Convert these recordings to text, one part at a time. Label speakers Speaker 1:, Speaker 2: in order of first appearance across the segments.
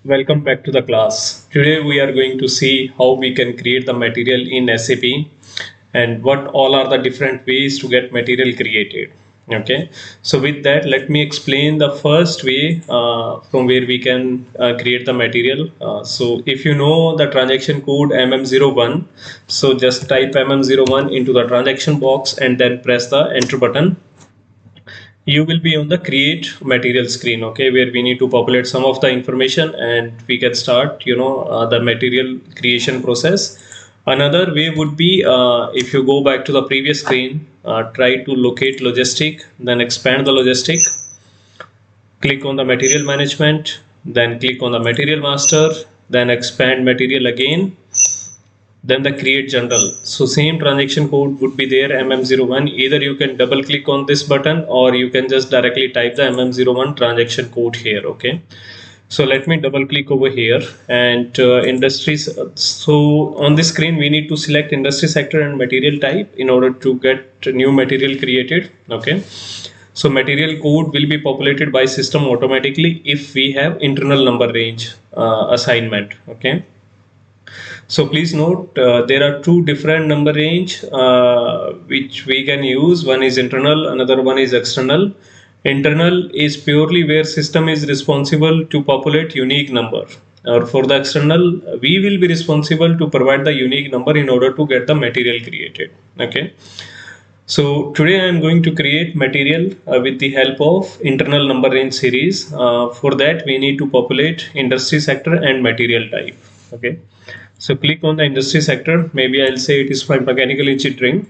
Speaker 1: Welcome back to the class. Today we are going to see how we can create the material in SAP and what all are the different ways to get material created. Okay, so with that, let me explain the first way from where we can create the material. So if you know the transaction code MM01, so just type MM01 into the transaction box and then press the enter button. You will be on the create material screen, okay, where we need to populate some of the information and we can start the material creation process. Another way would be, if you go back to the previous screen, try to locate logistic, then expand the logistic, click on the material management, then click on the material master, then expand material again, then the create general. So same transaction code would be there, MM01. Either you can double click on this button or you can just directly type the MM01 transaction code here. Okay. So let me double click over here and industries. So on this screen, we need to select industry sector and material type in order to get new material created. Okay. So material code will be populated by system automatically if we have internal number range assignment. Okay. So please note, there are two different number range which we can use. One is internal, another one is external. Internal is purely where system is responsible to populate unique number. Or for the external, we will be responsible to provide the unique number in order to get the material created. Okay. So today I am going to create material with the help of internal number range series. For that we need to populate industry sector and material type. Okay. So click on the industry sector. Maybe I'll say it is for mechanical engineering.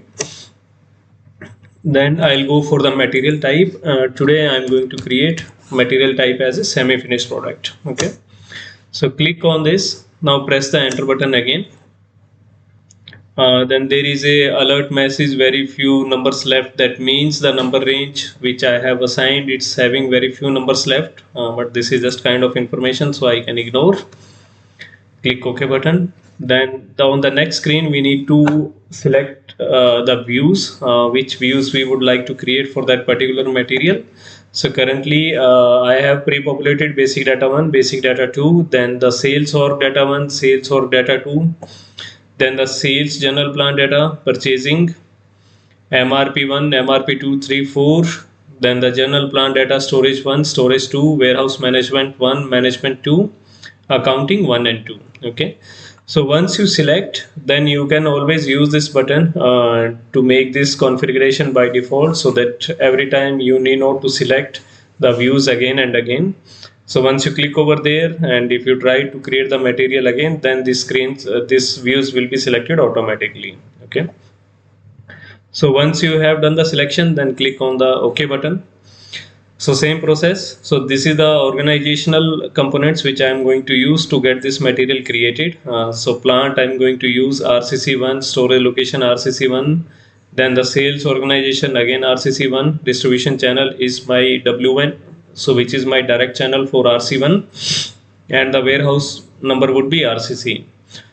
Speaker 1: Then I'll go for the material type. Today I'm going to create material type as a semi-finished product. Okay. So click on this. Now press the enter button again. Then there is a alert message, very few numbers left. That means the number range which I have assigned, it's having very few numbers left, but this is just kind of information, so I can ignore. Click OK button. Then on the next screen we need to select the views, which views we would like to create for that particular material. So currently I have pre-populated basic data 1, basic data 2, then the sales org data 1, sales org data 2, then the sales general plan data, purchasing, MRP1, MRP2, 3, 4, then the general plan data, storage 1, storage 2, warehouse management 1, management 2, accounting 1 and 2. Okay. So once you select, then you can always use this button to make this configuration by default, so that every time you need not to select the views again and again. So once you click over there and if you try to create the material again, then this screens, this views will be selected automatically. Okay. So once you have done the selection, then click on the OK button. So same process. So this is the organizational components which I am going to use to get this material created. So plant, I'm going to use RCC1, storage location RCC1, then the sales organization again RCC1, distribution channel is my W1, so which is my direct channel for RC1, and the warehouse number would be RCC.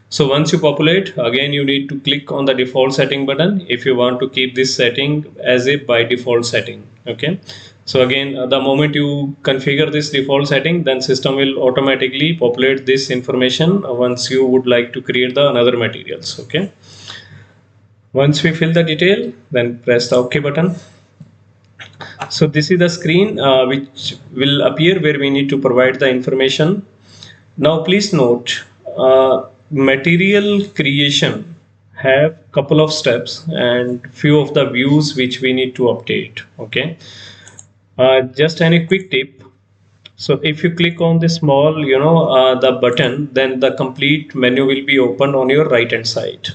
Speaker 1: So once you populate, again you need to click on the default setting button if you want to keep this setting as a by default setting. Okay. So again, the moment you configure this default setting, then system will automatically populate this information once you would like to create the another materials. Okay. Once we fill the detail, then press the OK button. So this is the screen which will appear where we need to provide the information. Now please note, material creation have couple of steps and few of the views which we need to update. Okay. Just a quick tip. So if you click on the small, the button, then the complete menu will be opened on your right hand side.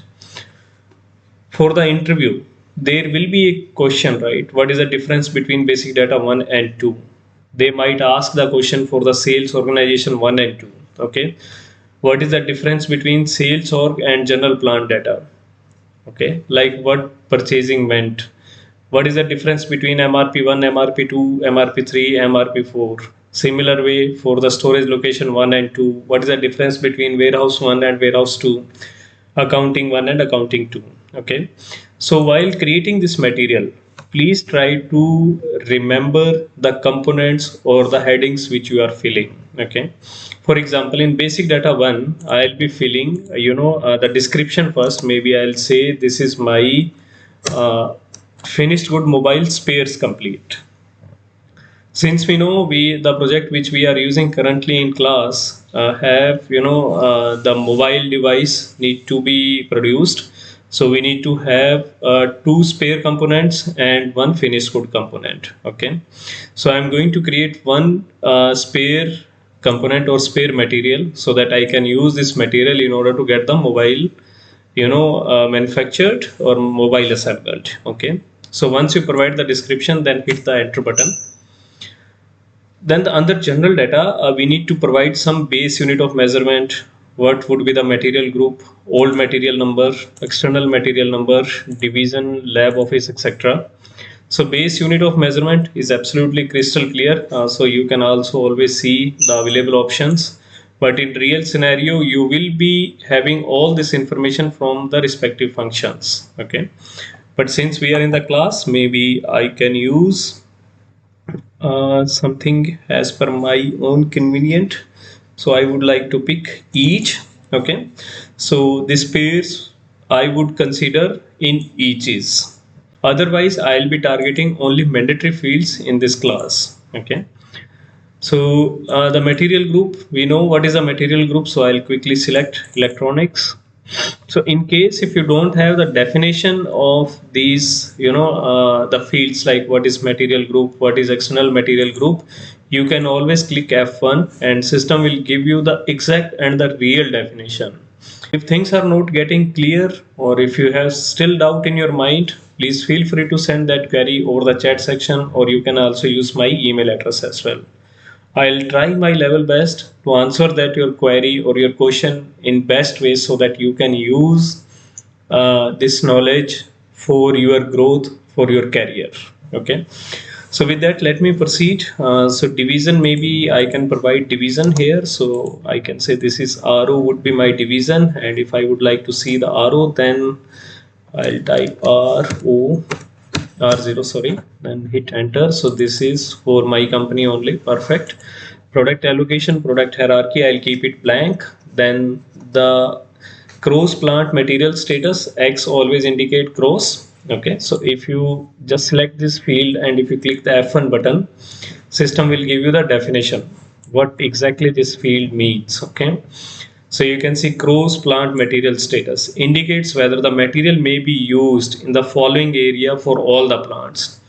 Speaker 1: For the interview, there will be a question, right? What is the difference between basic data 1 and 2? They might ask the question for the sales organization 1 and 2. Okay. What is the difference between sales org and general plant data? Okay. Like what purchasing meant. What is the difference between MRP1, MRP2, MRP3, MRP4? Similar way for the storage location 1 and 2. What is the difference between warehouse 1 and warehouse 2? Accounting 1 and accounting 2. Okay. So while creating this material, please try to remember the components or the headings which you are filling. Okay. For example, in basic data 1, I'll be filling, the description first. Maybe I'll say this is my uh, finished good mobile spares complete. Since we know the project which we are using currently in class have the mobile device need to be produced, so we need to have two spare components and one finished good component. Okay, so I'm going to create one spare component or spare material so that I can use this material in order to get the mobile manufactured or mobile assembled. Okay, so once you provide the description, then hit the enter button. Then under general data, we need to provide some base unit of measurement. What would be the material group, old material number, external material number, division, lab office, etc. So base unit of measurement is absolutely crystal clear. So you can also always see the available options. But in real scenario, you will be having all this information from the respective functions. Okay. But since we are in the class, maybe I can use something as per my own convenient. So I would like to pick each. Okay, so this pairs I would consider in each is. Otherwise, I'll be targeting only mandatory fields in this class. Okay, so the material group, we know what is a material group, so I'll quickly select electronics. So in case if you don't have the definition of these, the fields like what is material group, what is external material group, you can always click F1 and system will give you the exact and the real definition. If things are not getting clear or if you have still doubt in your mind, please feel free to send that query over the chat section, or you can also use my email address as well. I'll try my level best to answer that your query or your question in best way so that you can use this knowledge for your growth, for your career. Okay. So with that, let me proceed. So division, maybe I can provide division here. So I can say this is RO would be my division. And if I would like to see the RO, then I'll type RO. R0, sorry, then hit enter. So this is for my company only. Perfect. Product allocation, product hierarchy, I'll keep it blank. Then the cross plant material status, X always indicate cross. Okay, so if you just select this field and if you click the F1 button, system will give you the definition what exactly this field means. Okay, so you can see cross plant material status indicates whether the material may be used in the following area for all the plants: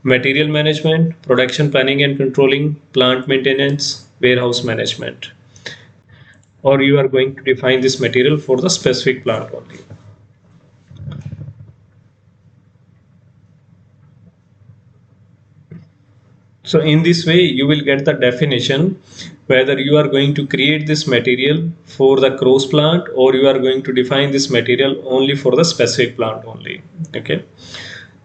Speaker 1: material management, production planning and controlling, plant maintenance, warehouse management. Or you are going to define this material for the specific plant only. So in this way, you will get the definition whether you are going to create this material for the cross plant or you are going to define this material only for the specific plant only. Okay.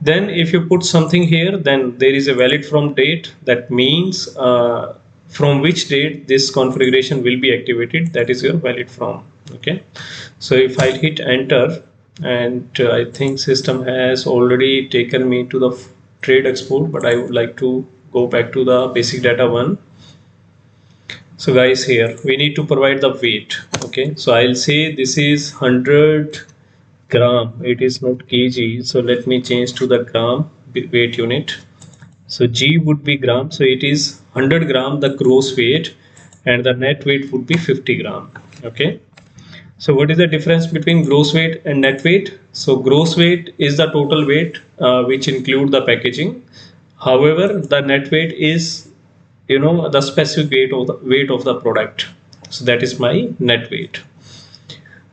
Speaker 1: Then if you put something here, then there is a valid from date. That means from which date this configuration will be activated. That is your valid from. Okay. So if I hit enter, and I think system has already taken me to the trade export, but I would like to go back to the basic data one. So guys, here we need to provide the weight. Okay, so I'll say this is 100 gram, it is not kg, so let me change to the gram weight unit. So G would be gram, so it is 100 gram the gross weight and the net weight would be 50 gram. Okay, so what is the difference between gross weight and net weight? So gross weight is the total weight which include the packaging. However, the net weight is, the specific weight of the product. So that is my net weight.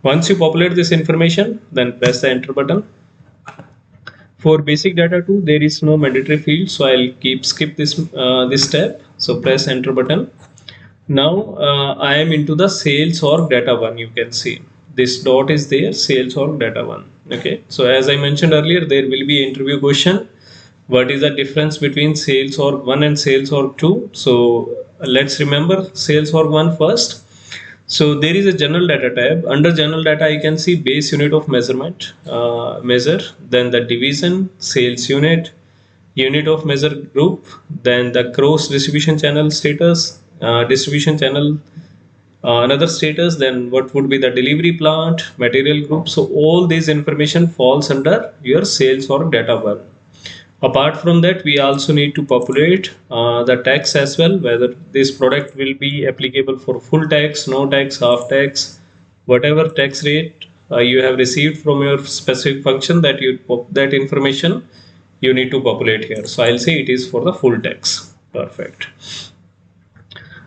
Speaker 1: Once you populate this information, then press the enter button. For basic data 2, there is no mandatory field, so I'll skip this step. So press enter button. Now I am into the sales org data 1. You can see this dot is there, sales org data 1. Okay, so as I mentioned earlier, there will be an interview question. What is the difference between sales org 1 and sales org 2? So let's remember sales org 1 first. So there is a general data tab. Under general data, I can see base unit of measurement, measure, then the division, sales unit, unit of measure group, then the cross distribution channel status, distribution channel another status, then what would be the delivery plant, material group. So all these information falls under your sales or data one. Apart from that, we also need to populate the tax as well, whether this product will be applicable for full tax, no tax, half tax, whatever tax rate you have received from your specific function, that information you need to populate here. So I'll say it is for the full tax. Perfect.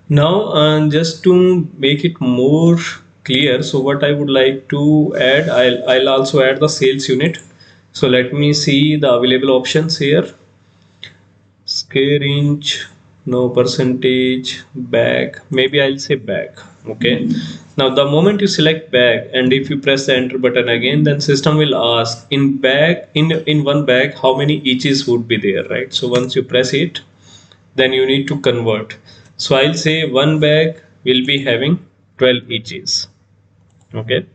Speaker 1: Now, just to make it more clear, so what I would like to add, I'll also add the sales unit. So let me see the available options here. Scale range, no percentage, bag. Maybe I'll say bag. Okay. Now the moment you select bag and if you press the enter button again, then system will ask in bag in one bag how many eaches would be there, right? So once you press it, then you need to convert. So I'll say one bag will be having 12 eaches. Okay.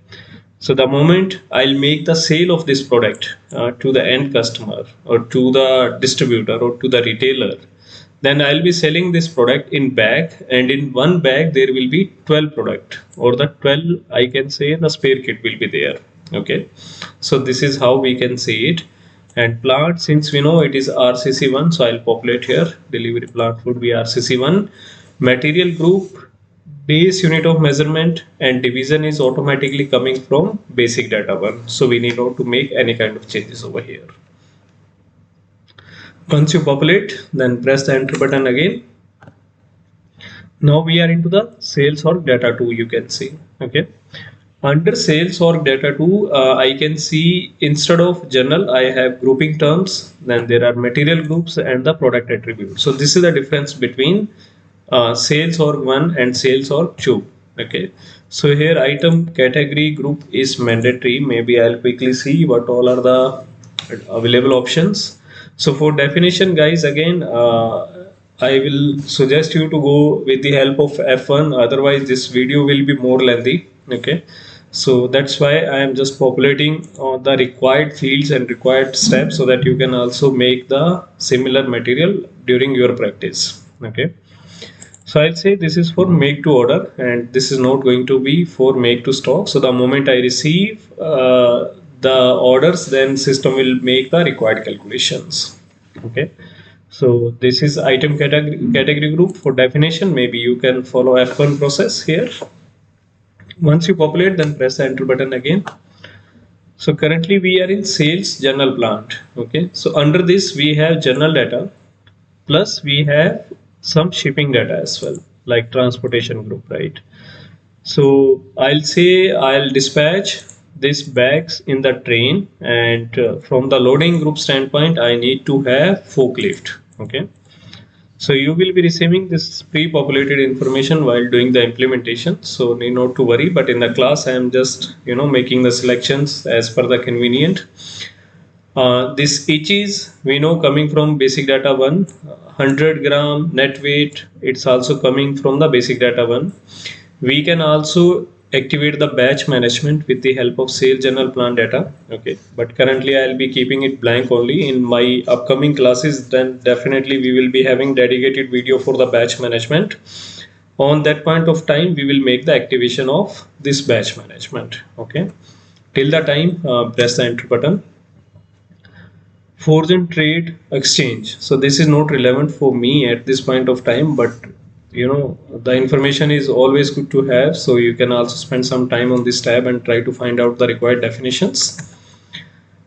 Speaker 1: So the moment I'll make the sale of this product to the end customer or to the distributor or to the retailer, then I'll be selling this product in bag, and in one bag there will be 12 product, or the 12 I can say the spare kit will be there. Okay. So this is how we can see it. And plant, since we know it is RCC1, so I'll populate here. Delivery plant would be RCC1. Material group, base unit of measurement and division is automatically coming from basic data one. So we need not to make any kind of changes over here. Once you populate, then press the enter button again. Now we are into the sales or data 2, you can see. Okay. Under sales or data 2, I can see instead of general, I have grouping terms, then there are material groups and the product attribute. So this is the difference between sales org 1 and sales org 2. Okay. So here item category group is mandatory. Maybe I'll quickly see what all are the available options. So for definition, guys, again, I will suggest you to go with the help of F1. Otherwise, this video will be more lengthy. Okay. So that's why I am just populating the required fields and required steps so that you can also make the similar material during your practice. Okay. So I'll say this is for make to order and this is not going to be for make to stock. So the moment I receive the orders, then system will make the required calculations. Okay. So this is item category group. For definition, maybe you can follow F1 process here. Once you populate, then press the enter button again. So currently we are in sales general plant. Okay. So under this we have general data plus we have some shipping data as well, like transportation group, right? So I'll say I'll dispatch these bags in the train, and from the loading group standpoint, I need to have forklift. Okay. So you will be receiving this pre-populated information while doing the implementation. So need not to worry, but in the class, I am just, making the selections as per the convenient. This each is, we know, coming from basic data 1, 100 gram net weight, it's also coming from the basic data 1. We can also activate the batch management with the help of sales general plan data. Okay, but currently I'll be keeping it blank only. In my upcoming classes, then definitely we will be having dedicated video for the batch management. On that point of time, we will make the activation of this batch management. Okay, till the time, press the enter button. Forge and trade exchange. So this is not relevant for me at this point of time, but the information is always good to have. So you can also spend some time on this tab and try to find out the required definitions.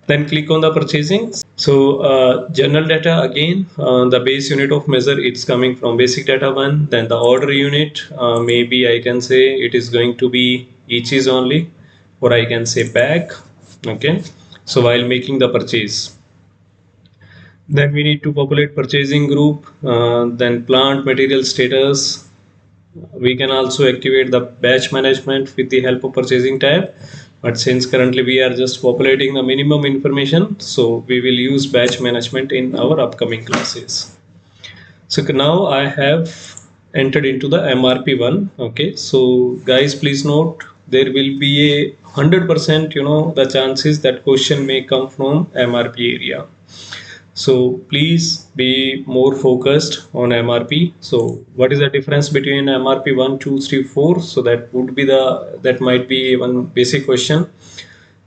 Speaker 1: Then click on the purchasing. So general data, again, the base unit of measure, it's coming from basic data 1. Then the order unit, maybe I can say it is going to be eaches only, or I can say bag. Okay. So while making the purchase, then we need to populate purchasing group, then plant material status. We can also activate the batch management with the help of purchasing tab. But since currently we are just populating the minimum information, so we will use batch management in our upcoming classes. So now I have entered into the MRP1. Okay, so guys, please note there will be a 100% the chances that question may come from MRP area. So please be more focused on MRP. So what is the difference between MRP 1, 2, 3, 4? So that might be one basic question.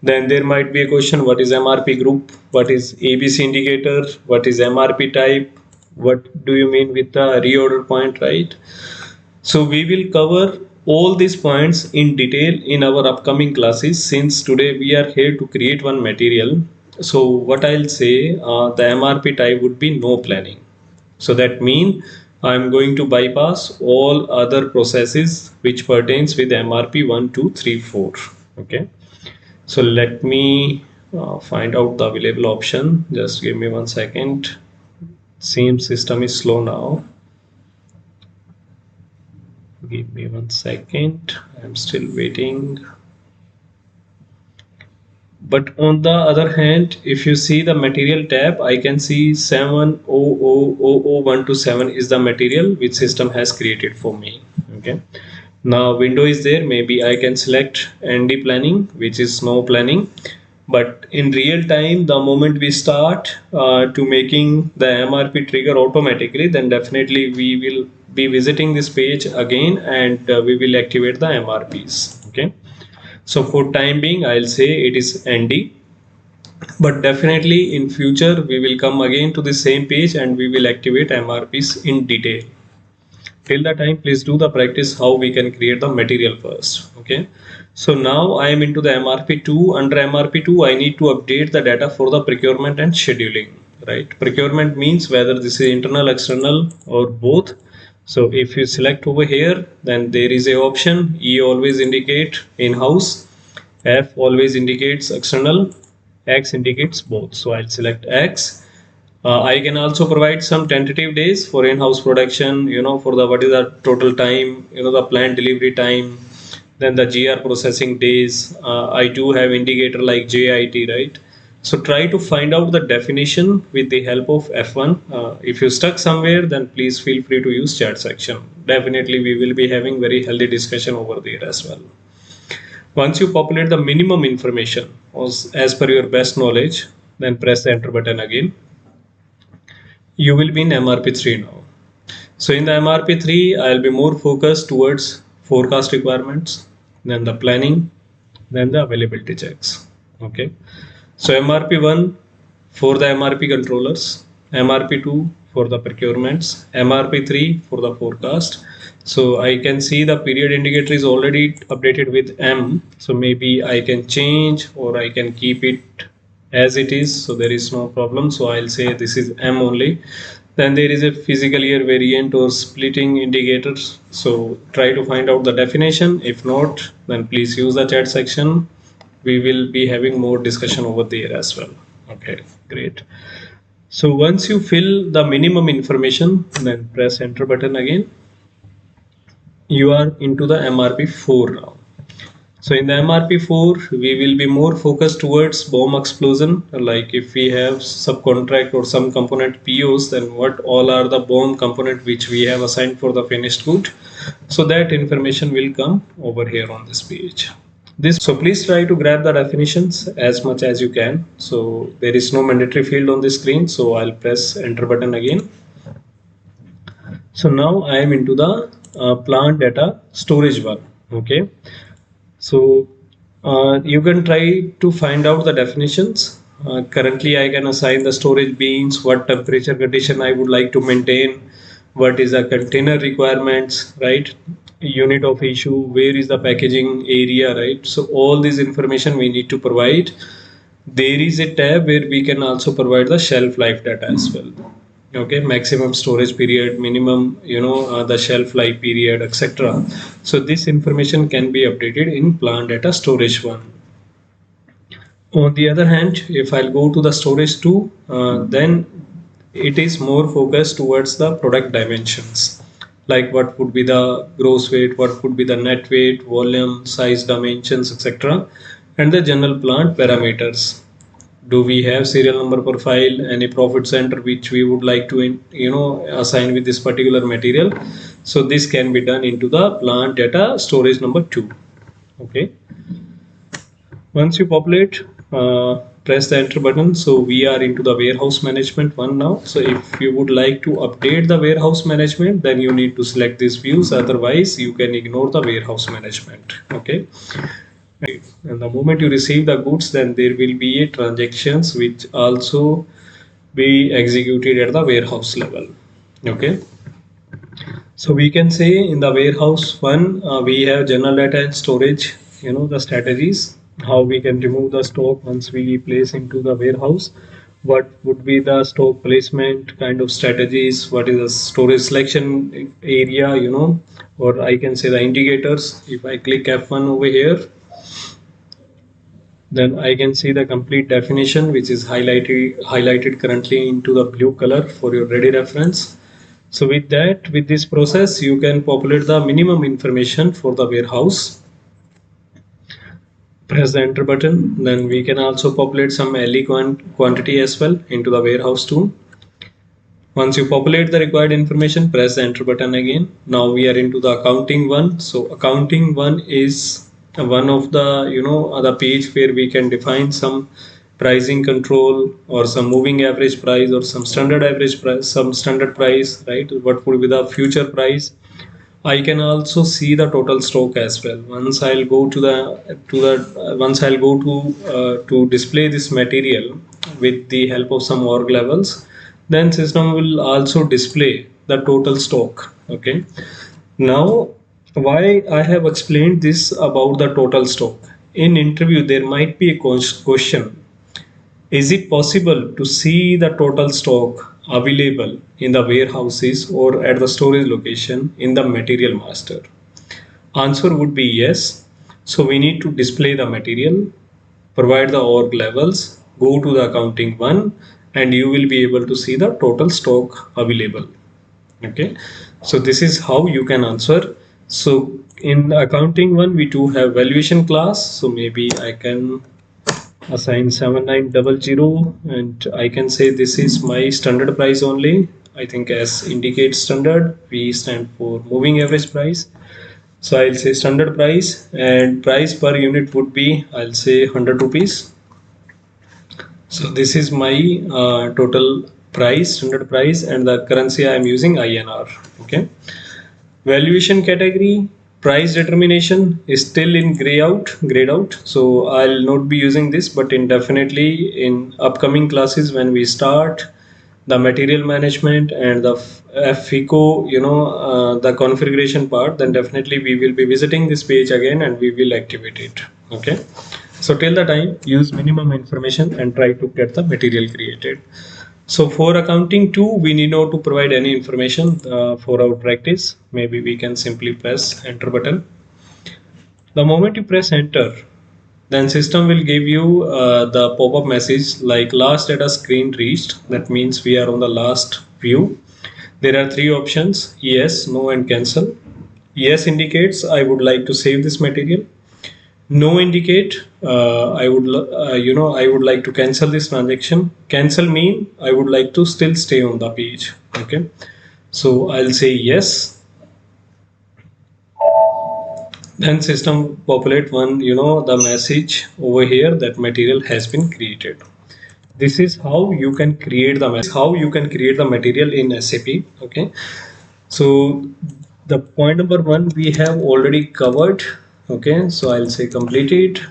Speaker 1: Then there might be a question, what is MRP group? What is ABC indicator? What is MRP type? What do you mean with the reorder point, right? So we will cover all these points in detail in our upcoming classes, since today we are here to create one material. So what I'll say, the MRP type would be no planning. So that means I'm going to bypass all other processes which pertains with MRP 1, 2, 3, 4. Okay. So let me find out the available option. Just give me 1 second. Seems system is slow now. Give me 1 second. I'm still waiting. But on the other hand, if you see the material tab, I can see 70001 to 7 is the material which system has created for me. Okay. Now window is there. Maybe I can select ND planning, which is no planning. But in real time, the moment we start to making the MRP trigger automatically, then definitely we will be visiting this page again, and we will activate the MRPs. Okay. So for time being, I'll say it is ND, but definitely in future we will come again to the same page and we will activate MRPs in detail. Till that time, please do the practice how we can create the material first. Okay. So now I am into the MRP2. Under MRP2, I need to update the data for the procurement and scheduling, right? Procurement means whether this is internal, external, or both. So if you select over here, then there is a option. E always indicate in-house, F always indicates external, X indicates both. So I'll select X. I can also provide some tentative days for in-house production, for the what is the total time, the planned delivery time, then the GR processing days. I do have indicator like JIT, right? So try to find out the definition with the help of F1. If you stuck somewhere, then please feel free to use chat section. Definitely we will be having very healthy discussion over there as well. Once you populate the minimum information as per your best knowledge, then press the enter button again. You will be in MRP3 now. So in the MRP3, I'll be more focused towards forecast requirements, then the planning, then the availability checks. Okay. So MRP1 for the MRP controllers, MRP2 for the procurements, MRP3 for the forecast. So I can see the period indicator is already updated with M. So maybe I can change or I can keep it as it is. So there is no problem. So I'll say this is M only. Then there is a physical year variant or splitting indicators. So try to find out the definition. If not, then please use the chat section. We will be having more discussion over there as well. Okay, great. So once you fill the minimum information, then press enter button again. You are into the MRP4 now. So in the MRP4, we will be more focused towards bomb explosion. Like if we have subcontract or some component POs, then what all are the bomb component which we have assigned for the finished good. So that information will come over here on this page. So please try to grab the definitions as much as you can. So there is no mandatory field on the screen. So I'll press enter button again. So now I am into the plant data storage one. Okay. So you can try to find out the definitions. Currently I can assign the storage beans, what temperature condition I would like to maintain, what is the container requirements, right? Unit of issue, where is the packaging area, right? So all this information we need to provide. There is a tab where we can also provide the shelf life data as well. Okay, maximum storage period, minimum, the shelf life period, etc. So this information can be updated in plant data storage one. On the other hand, if I'll go to the storage 2, then it is more focused towards the product dimensions, like what would be the gross weight, what would be the net weight, volume, size dimensions, etc. and the general plant parameters. Do we have serial number profile, any profit center which we would like to assign with this particular material? So this can be done into the plant data storage number 2. Okay, once you populate press the enter button. So we are into the warehouse management one now. So if you would like to update the warehouse management, then you need to select these views. Otherwise, you can ignore the warehouse management. Okay. And the moment you receive the goods, then there will be a transactions which also be executed at the warehouse level. Okay. So we can say in the warehouse one, we have general data and storage, the strategies, how we can remove the stock once we place into the warehouse, what would be the stock placement kind of strategies, what is the storage selection area, or I can say the indicators. If I click F1 over here, then I can see the complete definition, which is highlighted currently into the blue color for your ready reference. So with this process, you can populate the minimum information for the warehouse. Press the enter button. Then we can also populate some LE quantity as well into the warehouse too. Once you populate the required information, press the enter button again. Now we are into the accounting one. So accounting one is one of the other page where we can define some pricing control or some moving average price or some standard average price, some standard price, right? What would be the future price? I can also see the total stock as well. Once I'll go to display this material with the help of some org levels, then system will also display the total stock. Okay. Now, why I have explained this about the total stock? In interview, there might be a question: is it possible to see the total stock available in the warehouses or at the storage location in the material master? Answer would be yes. So we need to display the material, provide the org levels, go to the accounting one, and you will be able to see the total stock available. Okay, so this is how you can answer. So in the accounting one, we do have valuation class. So maybe I can assign 7900 and I can say this is my standard price only. I think as indicate standard, we stand for moving average price. So I'll say standard price, and price per unit would be, I'll say 100 rupees. So this is my total price, standard price, and the currency I am using INR. Okay. Valuation category, price determination is still in grayed out. So I'll not be using this, but definitely in upcoming classes when we start the material management and the FICO, the configuration part, then definitely we will be visiting this page again and we will activate it. Okay. So till the time, use minimum information and try to get the material created. So for accounting 2, we need not to provide any information for our practice. Maybe we can simply press enter button. The moment you press enter, then system will give you the pop-up message like last data screen reached. That means we are on the last view. There are 3 options: yes, no, and cancel. Yes indicates I would like to save this material. No indicate I would like to cancel this transaction. Cancel mean I would like to still stay on the page. Okay, so I'll say yes. Then system populate the message over here that material has been created. This is how you can create the material in SAP. Okay, so the point number 1 we have already covered. Okay, so I'll say completed.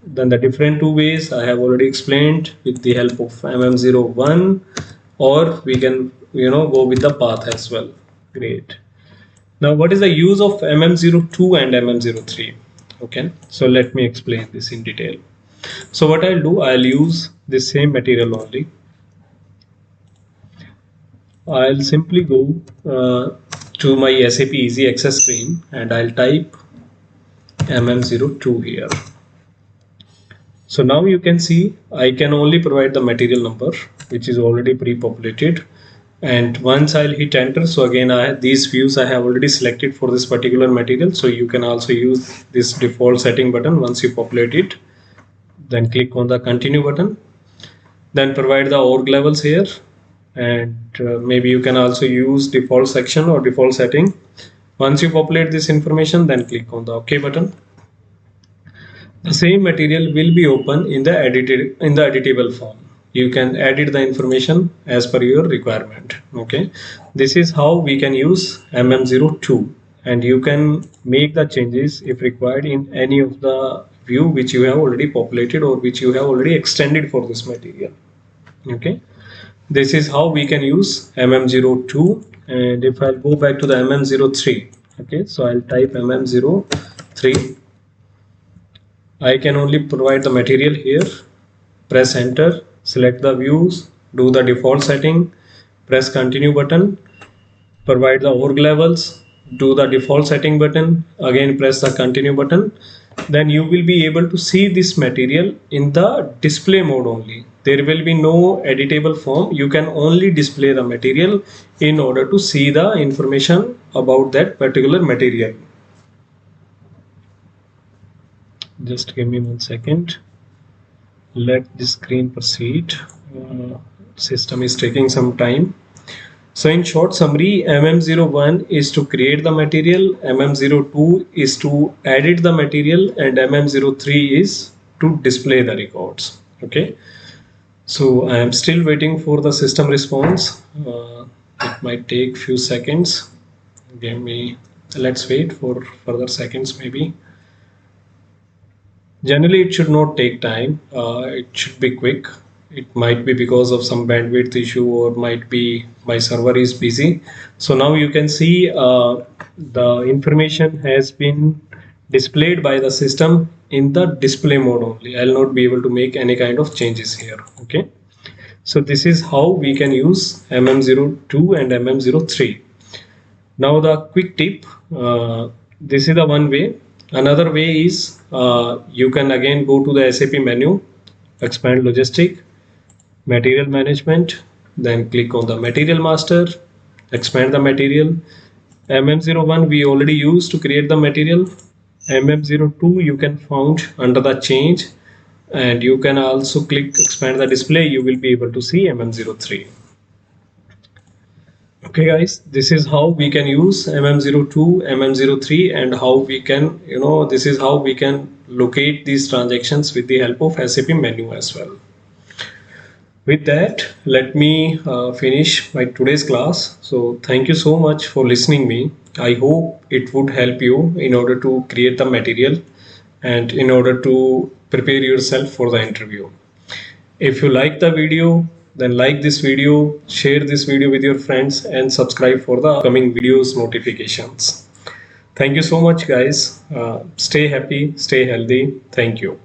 Speaker 1: Then the different 2 ways I have already explained with the help of MM01, or we can go with the path as well. Great. Now what is the use of MM02 and MM03? Okay, so let me explain this in detail. So what I'll do, I'll use the same material only. I'll simply go to my SAP Easy Access screen and I'll type MM02 here. So now you can see I can only provide the material number, which is already pre-populated, and once I'll hit enter, so again these views I have already selected for this particular material. So you can also use this default setting button. Once you populate it, then click on the continue button, then provide the org levels here, and maybe you can also use default section or default setting. Once you populate this information, then click on the OK button. the same material will be open in the editable form. You can edit the information as per your requirement. Okay, this is how we can use MM02, and you can make the changes if required in any of the view which you have already populated or which you have already extended for this material. Okay, this is how we can use MM02. And if I'll go back to the MM03, okay, so I'll type MM03. I can only provide the material here, press enter, select the views, do the default setting, press continue button, provide the org levels, do the default setting button, again press the continue button. Then you will be able to see this material in the display mode only. There will be no editable form. You can only display the material in order to see the information about that particular material. Just give me 1 second. Let the screen proceed. System is taking some time. So in short summary, MM01 is to create the material, MM02 is to edit the material, and MM03 is to display the records. Okay, so I am still waiting for the system response. It might take few seconds. Give me, let's wait for further seconds maybe. Generally, it should not take time. It should be quick. It might be because of some bandwidth issue, or might be my server is busy. So now you can see the information has been displayed by the system in the display mode only. I'll not be able to make any kind of changes here. Okay. So this is how we can use MM02 and MM03. Now the quick tip, this is the one way. Another way is you can again go to the SAP menu, expand logistic, material management, then click on the material master, expand the material. MM01 we already used to create the material. MM02 you can found under the change, and you can also click expand the display. You will be able to see MM03. Okay guys, this is how we can use MM02, MM03, and how we can, this is how we can locate these transactions with the help of SAP menu as well. With that, let me finish my today's class. So thank you so much for listening me. I hope it would help you in order to create the material and in order to prepare yourself for the interview. If you like the video, then like this video, share this video with your friends, and subscribe for the upcoming videos notifications. Thank you so much guys. Stay happy, stay healthy. Thank you.